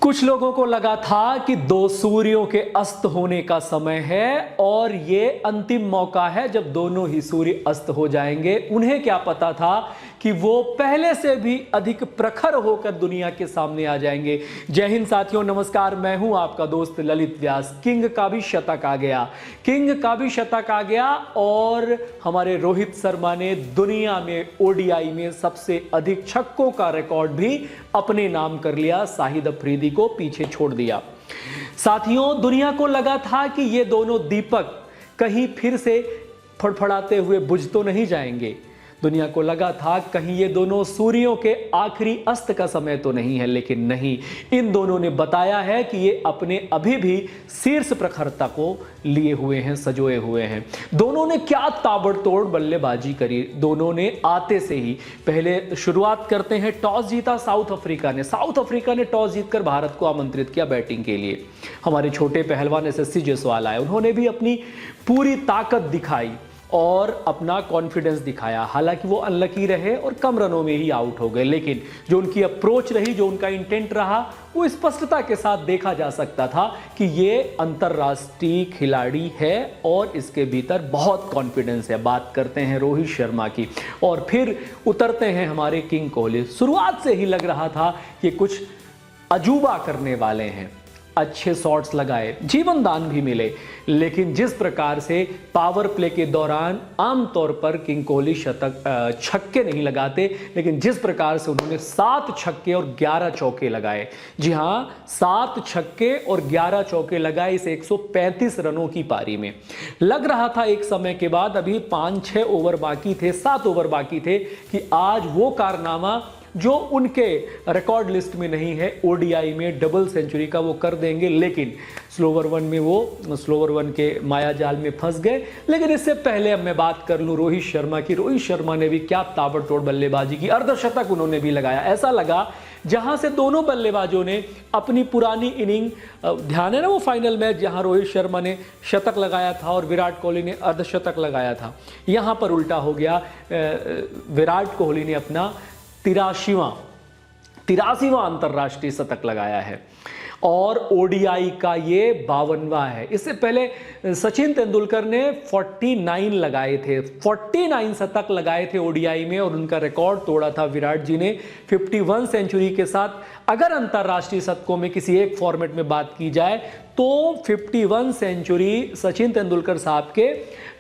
कुछ लोगों को लगा था कि दो सूर्यों के अस्त होने का समय है और ये अंतिम मौका है जब दोनों ही सूर्य अस्त हो जाएंगे। उन्हें क्या पता था कि वो पहले से भी अधिक प्रखर होकर दुनिया के सामने आ जाएंगे। जय हिंद साथियों, नमस्कार। मैं हूं आपका दोस्त ललित व्यास। किंग का भी शतक आ गया, किंग का भी शतक आ गया और हमारे रोहित शर्मा ने दुनिया में ओडीआई में सबसे अधिक छक्कों का रिकॉर्ड भी अपने नाम कर लिया। शाहिद अफरीदी को पीछे छोड़ दिया। साथियों, दुनिया को लगा था कि ये दोनों दीपक कहीं फिर से फड़फड़ाते हुए बुझ तो नहीं जाएंगे। दुनिया को लगा था कहीं ये दोनों सूर्यों के आखिरी अस्त का समय तो नहीं है, लेकिन नहीं, इन दोनों ने बताया है कि ये अपने अभी भी शीर्ष प्रखरता को लिए हुए हैं, सजोए हुए हैं। दोनों ने क्या ताबड़तोड़ बल्लेबाजी करी। दोनों ने आते से ही पहले शुरुआत करते हैं, टॉस जीता साउथ अफ्रीका ने। साउथ अफ्रीका ने टॉस जीतकर भारत को आमंत्रित किया बैटिंग के लिए। हमारे छोटे पहलवान एसएससी जयसवाल आए, उन्होंने भी अपनी पूरी ताकत दिखाई और अपना कॉन्फिडेंस दिखाया। हालांकि वो अनलकी रहे और कम रनों में ही आउट हो गए, लेकिन जो उनकी अप्रोच रही, जो उनका इंटेंट रहा, वो स्पष्टता के साथ देखा जा सकता था कि ये अंतरराष्ट्रीय खिलाड़ी है और इसके भीतर बहुत कॉन्फिडेंस है। बात करते हैं रोहित शर्मा की और फिर उतरते हैं हमारे किंग कोहली। शुरुआत से ही लग रहा था कि कुछ अजूबा करने वाले हैं। अच्छे शॉट्स लगाए, जीवन दान भी मिले, लेकिन जिस प्रकार से पावर प्ले के दौरान आमतौर पर किंग कोहली छक्के नहीं लगाते, लेकिन जिस प्रकार से उन्होंने 7 छक्के और 11 चौके लगाए, जी हां, 7 छक्के और 11 चौके लगाए इस 135 रनों की पारी में। लग रहा था एक समय के बाद, अभी 5-6 ओवर बाकी थे, 7 ओवर बाकी थे, कि आज वो कारनामा जो उनके रिकॉर्ड लिस्ट में नहीं है, ओडीआई में डबल सेंचुरी का, वो कर देंगे। लेकिन स्लोवर वन के माया जाल में फंस गए। लेकिन इससे पहले अब मैं बात कर लूं रोहित शर्मा की। रोहित शर्मा ने भी क्या ताबड़तोड़ बल्लेबाजी की, अर्धशतक उन्होंने भी लगाया। ऐसा लगा जहां से दोनों बल्लेबाजों ने अपनी पुरानी इनिंग, ध्यान है ना वो फाइनल मैच जहां रोहित शर्मा ने शतक लगाया था और विराट कोहली ने अर्धशतक लगाया था, यहां पर उल्टा हो गया। विराट कोहली ने अपना 83वां अंतरराष्ट्रीय शतक लगाया है और ओडीआई का ये 52वां है। इससे पहले सचिन तेंदुलकर ने 49 लगाए थे, 49 शतक लगाए थे ओडीआई में और उनका रिकॉर्ड तोड़ा था विराट जी ने 51 सेंचुरी के साथ। अगर अंतरराष्ट्रीय शतकों में किसी एक फॉर्मेट में बात की जाए तो 51 सेंचुरी सचिन तेंदुलकर साहब के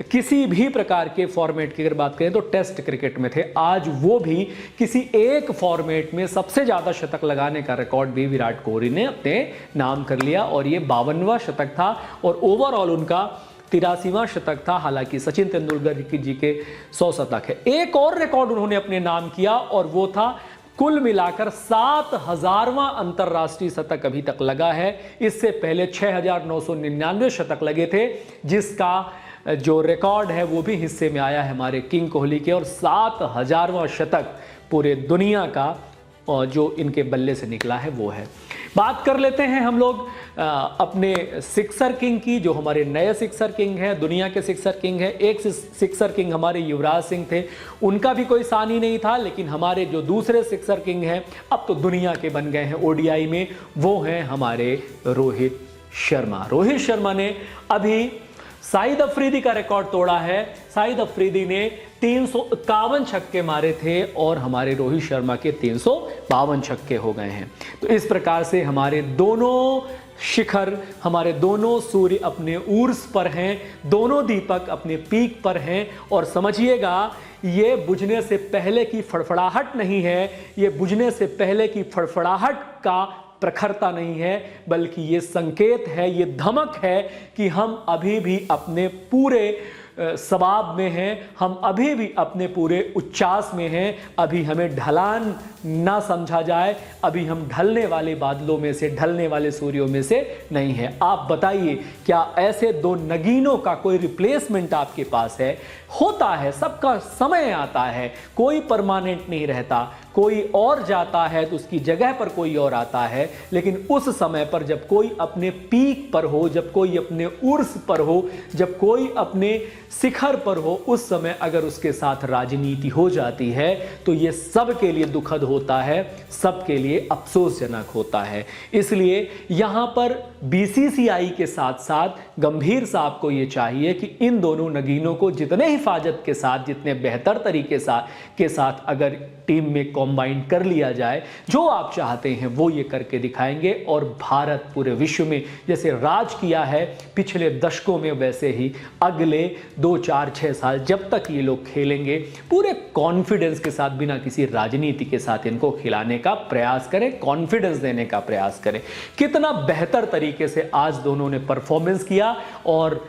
किसी भी प्रकार के फॉर्मेट की अगर बात करें तो टेस्ट क्रिकेट में थे। आज वो भी किसी एक फॉर्मेट में सबसे ज्यादा शतक लगाने का रिकॉर्ड भी विराट कोहली ने अपने नाम कर लिया और ये 52वां शतक था और ओवरऑल उनका 83वां शतक था। हालांकि सचिन तेंदुलकर जी के 100 शतक है। एक और रिकॉर्ड उन्होंने अपने नाम किया और वो था कुल मिलाकर 7000वां अंतरराष्ट्रीय शतक अभी तक लगा है। इससे पहले 6999 शतक लगे थे, जिसका जो रिकॉर्ड है वो भी हिस्से में आया है हमारे किंग कोहली के, और 7000वां शतक पूरे दुनिया का जो इनके बल्ले से निकला है वो है। बात कर लेते हैं हम लोग अपने सिक्सर किंग की, जो हमारे नए सिक्सर किंग है, दुनिया के सिक्सर किंग है। एक सिक्सर किंग हमारे युवराज सिंह थे, उनका भी कोई सानी नहीं था, लेकिन हमारे जो दूसरे सिक्सर किंग हैं अब तो दुनिया के बन गए हैं ओडीआई में, वो हैं हमारे रोहित शर्मा। रोहित शर्मा ने अभी शाहिद अफरीदी का रिकॉर्ड तोड़ा है। शाहिद अफरीदी ने 351 छक्के मारे थे और हमारे रोहित शर्मा के 352 छक्के हो गए हैं। तो इस प्रकार से हमारे दोनों शिखर, हमारे दोनों सूर्य अपने ऊर्स पर हैं, दोनों दीपक अपने पीक पर हैं। और समझिएगा, ये बुझने से पहले की फड़फड़ाहट नहीं है, ये बुझने से पहले की फड़फड़ाहट का प्रखरता नहीं है, बल्कि ये संकेत है, ये धमक है कि हम अभी भी अपने पूरे सबाब में हैं, हम अभी भी अपने पूरे उच्चास में हैं। अभी हमें ढलान ना समझा जाए, अभी हम ढलने वाले बादलों में से, ढलने वाले सूर्यों में से नहीं है। आप बताइए, क्या ऐसे दो नगीनों का कोई रिप्लेसमेंट आपके पास है? होता है, सबका समय आता है, कोई परमानेंट नहीं रहता, कोई और जाता है तो उसकी जगह पर कोई और आता है। लेकिन उस समय पर जब कोई अपने पीक पर हो, जब कोई अपने उर्स पर हो, जब कोई अपने शिखर पर हो, उस समय अगर उसके साथ राजनीति हो जाती है तो ये सब के लिए दुखद हो होता है सबके लिए अफसोसजनक होता है। इसलिए यहाँ पर बीसीसीआई के साथ साथ गंभीर साहब को ये चाहिए कि इन दोनों नगीनों को जितने हिफाजत के साथ, जितने बेहतर तरीके के साथ अगर टीम में कॉम्बाइन कर लिया जाए, जो आप चाहते हैं वो ये करके दिखाएंगे और भारत पूरे विश्व में जैसे राज किया है पिछले दशकों में, वैसे ही अगले 2, 4, 6 साल जब तक ये लोग खेलेंगे पूरे कॉन्फिडेंस के साथ, बिना किसी राजनीति के साथ इनको खिलाने का प्रयास करें, कॉन्फिडेंस देने का प्रयास करें। कितना बेहतर तरीके से आज दोनों ने परफॉर्मेंस किया और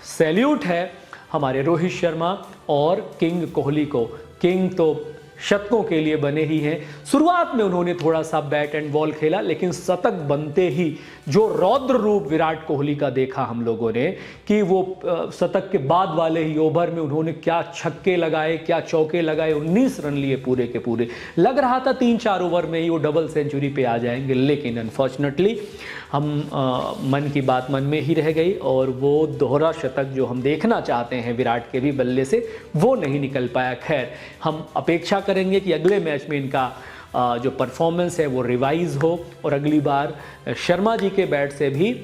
सैल्यूट है हमारे रोहित शर्मा और किंग कोहली को। किंग तो शतकों के लिए बने ही हैं। शुरुआत में उन्होंने थोड़ा सा बैट एंड बॉल खेला, लेकिन शतक बनते ही जो रौद्र रूप विराट कोहली का देखा हम लोगों ने, कि वो शतक के बाद वाले ही ओवर में उन्होंने क्या छक्के लगाए, क्या चौके लगाए, 19 रन लिए पूरे के पूरे। लग रहा था 3-4 ओवर में ही वो डबल सेंचुरी पे आ जाएंगे, लेकिन अनफॉर्चुनेटली हम मन की बात मन में ही रह गई और वो दोहरा शतक जो हम देखना चाहते हैं विराट के भी बल्ले से, वो नहीं निकल पाया। खैर, हम अपेक्षा करेंगे कि अगले मैच में इनका जो परफॉर्मेंस है वो रिवाइज हो और अगली बार शर्मा जी के बैट से भी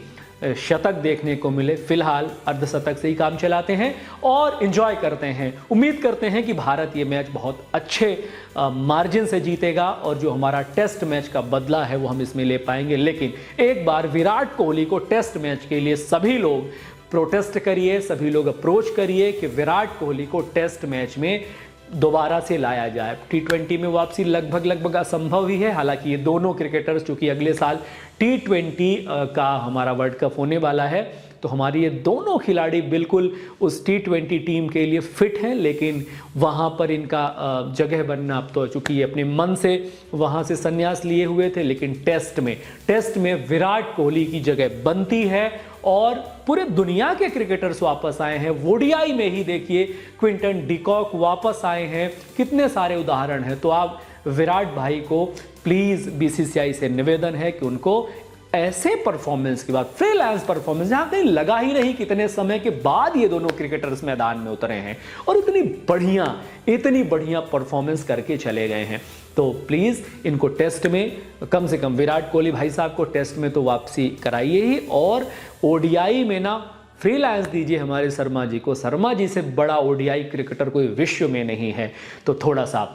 शतक देखने को मिले। फिलहाल अर्धशतक से ही काम चलाते हैं और एंजॉय करते हैं। उम्मीद करते हैं कि भारत ये मैच बहुत अच्छे मार्जिन से जीतेगा और जो हमारा टेस्ट मैच का बदला है वो हम इसमें ले पाएंगे। लेकिन एक बार विराट कोहली को टेस्ट मैच के लिए सभी लोग प्रोटेस्ट करिए, सभी लोग अप्रोच करिए कि विराट कोहली को टेस्ट मैच में दोबारा से लाया जाए। T20 में वापसी लगभग असंभव ही है। हालांकि ये दोनों क्रिकेटर्स, चूंकि अगले साल T20 का हमारा वर्ल्ड कप होने वाला है, तो हमारी ये दोनों खिलाड़ी बिल्कुल उस T20 टीम के लिए फिट हैं, लेकिन वहाँ पर इनका जगह बनना, अब तो चूंकि ये अपने मन से वहाँ से संन्यास लिए हुए थे, लेकिन टेस्ट में विराट कोहली की जगह बनती है और पूरे दुनिया के क्रिकेटर्स वापस आए हैं। ओडीआई में ही देखिए क्विंटन डिकॉक वापस आए हैं, कितने सारे उदाहरण हैं। तो आप विराट भाई को प्लीज़ बीसीसीआई से निवेदन है कि उनको ऐसे परफॉर्मेंस के बाद, फ्रीलांस परफॉर्मेंस जहां कहीं लगा ही नहीं कितने समय के बाद ये दोनों क्रिकेटर्स मैदान में उतरे हैं और इतनी बढ़िया परफॉर्मेंस करके चले गए हैं, तो प्लीज़ इनको टेस्ट में कम से कम, विराट कोहली भाई साहब को टेस्ट में तो वापसी कराइए ही, और ओडीआई में ना फ्रीलांस दीजिए हमारे शर्मा जी को। शर्मा जी से बड़ा ओडीआई क्रिकेटर कोई विश्व में नहीं है। तो थोड़ा सा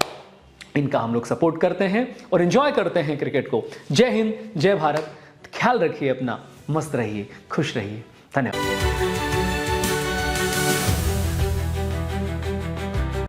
इनका हम लोग सपोर्ट करते हैं और एंजॉय करते हैं क्रिकेट को। जय हिंद, जय भारत। ख्याल रखिए अपना, मस्त रहिए, खुश रहिए। धन्यवाद।